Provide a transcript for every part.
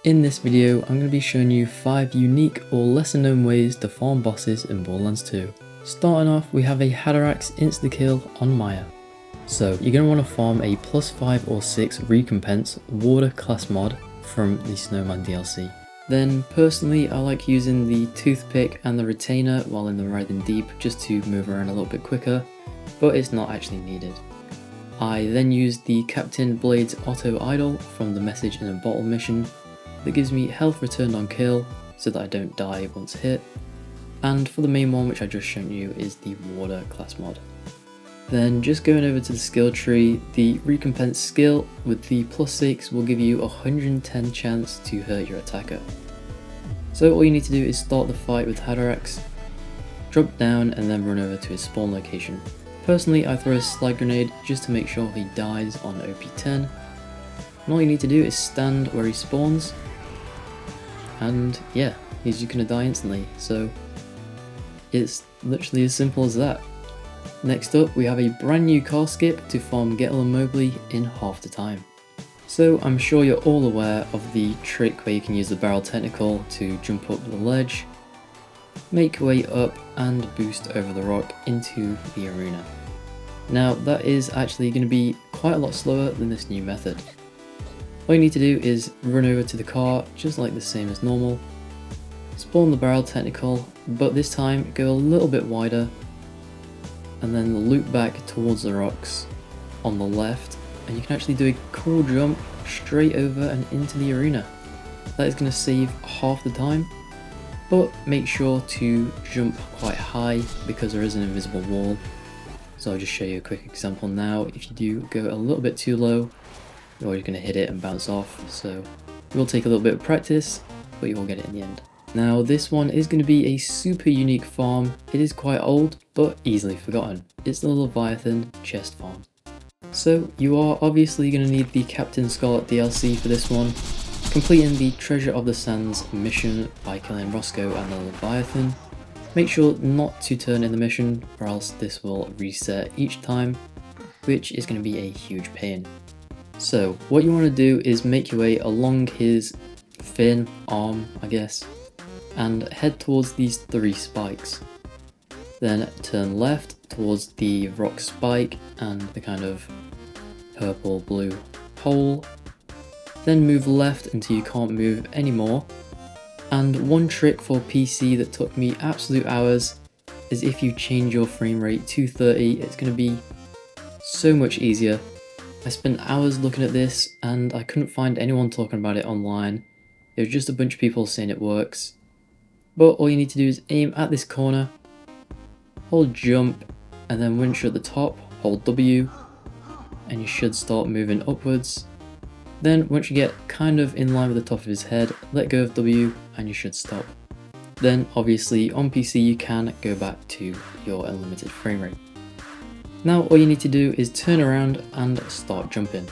In this video, I'm going to be showing you 5 unique or lesser known ways to farm bosses in Borderlands 2. Starting off, we have a Haderax Insta-Kill on Maya. So you're going to want to farm a +5 or 6 recompense water class mod from the Snowman DLC. Then personally, I like using the toothpick and the retainer while in the Writhing Deep just to move around a little bit quicker, but it's not actually needed. I then use the Captain Blades Auto Idol from the Message in a Bottle mission that gives me health returned on kill so that I don't die once hit, and for the main one which I just shown you is the water class mod. Then just going over to the skill tree, the recompense skill with the +6 will give you a 110 chance to hurt your attacker. So all you need to do is start the fight with Haderax, drop down and then run over to his spawn location. Personally, I throw a slide grenade just to make sure he dies on OP10, and all you need to do is stand where he spawns, and yeah, he's just gonna die instantly, so it's literally as simple as that. Next up, we have a brand new car skip to farm Gettle and Mobley in half the time. So I'm sure you're all aware of the trick where you can use the barrel technical to jump up the ledge, make your way up and boost over the rock into the arena. Now that is actually going to be quite a lot slower than this new method. All you need to do is run over to the car just like the same as normal, spawn the barrel technical, but this time go a little bit wider and then loop back towards the rocks on the left, and you can actually do a cool jump straight over and into the arena. That is going to save half the time, but make sure to jump quite high because there is an invisible wall. So I'll just show you a quick example now. If you do go a little bit too low, you're going to hit it and bounce off, so it will take a little bit of practice, but you will get it in the end. Now this one is going to be a super unique farm. It is quite old, but easily forgotten. It's the Leviathan chest farm. So you are obviously going to need the Captain Scarlet DLC for this one, completing the Treasure of the Sands mission by killing Roscoe and the Leviathan. Make sure not to turn in the mission or else this will reset each time, which is going to be a huge pain. So what you want to do is make your way along his fin, arm I guess, and head towards these 3 spikes. Then turn left towards the rock spike and the kind of purple blue hole. Then move left until you can't move anymore. And one trick for PC that took me absolute hours is if you change your frame rate to 30, it's going to be so much easier. I spent hours looking at this and I couldn't find anyone talking about it online. It was just a bunch of people saying it works. But all you need to do is aim at this corner, hold jump, and then once you're at the top, hold W, and you should start moving upwards. Then once you get kind of in line with the top of his head, let go of W and you should stop. Then obviously on PC you can go back to your unlimited frame rate. Now all you need to do is turn around and start jumping.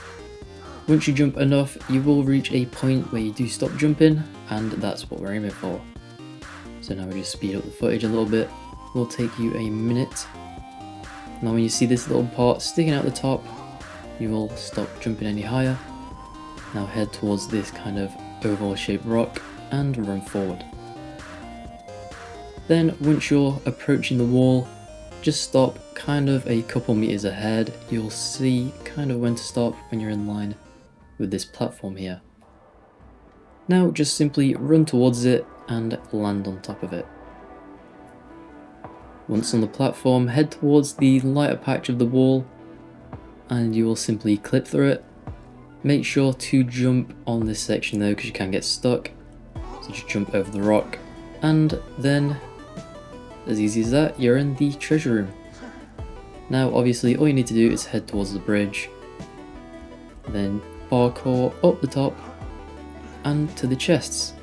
Once you jump enough, you will reach a point where you do stop jumping, and that's what we're aiming for. So now we just speed up the footage a little bit. It will take you a minute. Now when you see this little part sticking out the top, you will stop jumping any higher. Now head towards this kind of oval shaped rock and run forward. Then once you're approaching the wall, just stop kind of a couple meters ahead. You'll see kind of when to stop when you're in line with this platform here. Now just simply run towards it and land on top of it. Once on the platform, head towards the lighter patch of the wall and you will simply clip through it. Make sure to jump on this section though, because you can get stuck. So just jump over the rock, and then as easy as that, you're in the treasure room. Now obviously all you need to do is head towards the bridge, then parkour up the top and to the chests.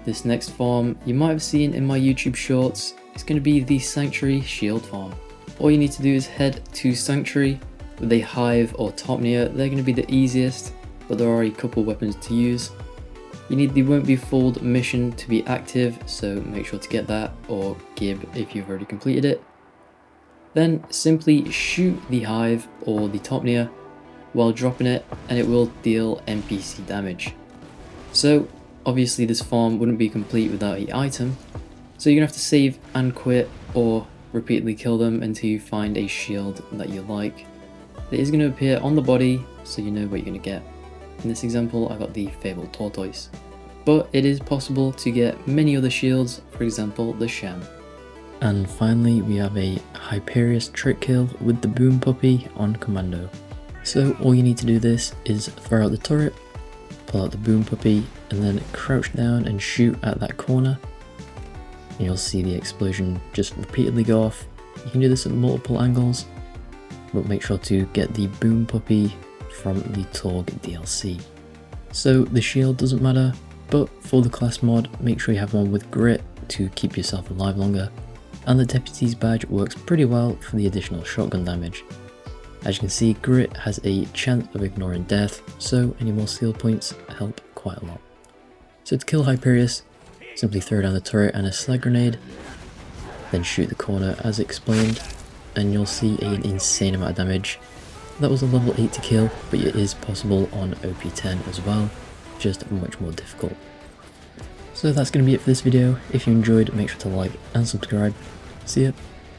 This next farm you might have seen in my YouTube shorts. It's going to be the Sanctuary Shield farm. All you need to do is head to Sanctuary with a Hive or Topnia. They're going to be the easiest, but there are a couple weapons to use. You need the Won't Be Fooled mission to be active, so make sure to get that, or Gib if you've already completed it. Then simply shoot the Hive or the Topnia while dropping it, and it will deal NPC damage. So Obviously this farm wouldn't be complete without an item, so you're going to have to save and quit or repeatedly kill them until you find a shield that you like. It is going to appear on the body, so you know what you're going to get. In this example I got the Fabled Tortoise, but it is possible to get many other shields, for example the Sham. And finally we have a Hyperius trick kill with the Boom Puppy on commando. So all you need to do this is throw out the turret, pull out the Boom Puppy, and then crouch down and shoot at that corner. And you'll see the explosion just repeatedly go off. You can do this at multiple angles, but make sure to get the Boom Puppy from the Torg DLC. So the shield doesn't matter, but for the class mod, make sure you have one with grit to keep yourself alive longer, and the Deputy's badge works pretty well for the additional shotgun damage. As you can see, grit has a chance of ignoring death, so any more skill points help quite a lot. So to kill Hyperius, simply throw down the turret and a slag grenade, then shoot the corner as explained, and you'll see an insane amount of damage. That was a level 8 to kill, but it is possible on OP10 as well, just much more difficult. So that's going to be it for this video. If you enjoyed, make sure to like and subscribe. See ya!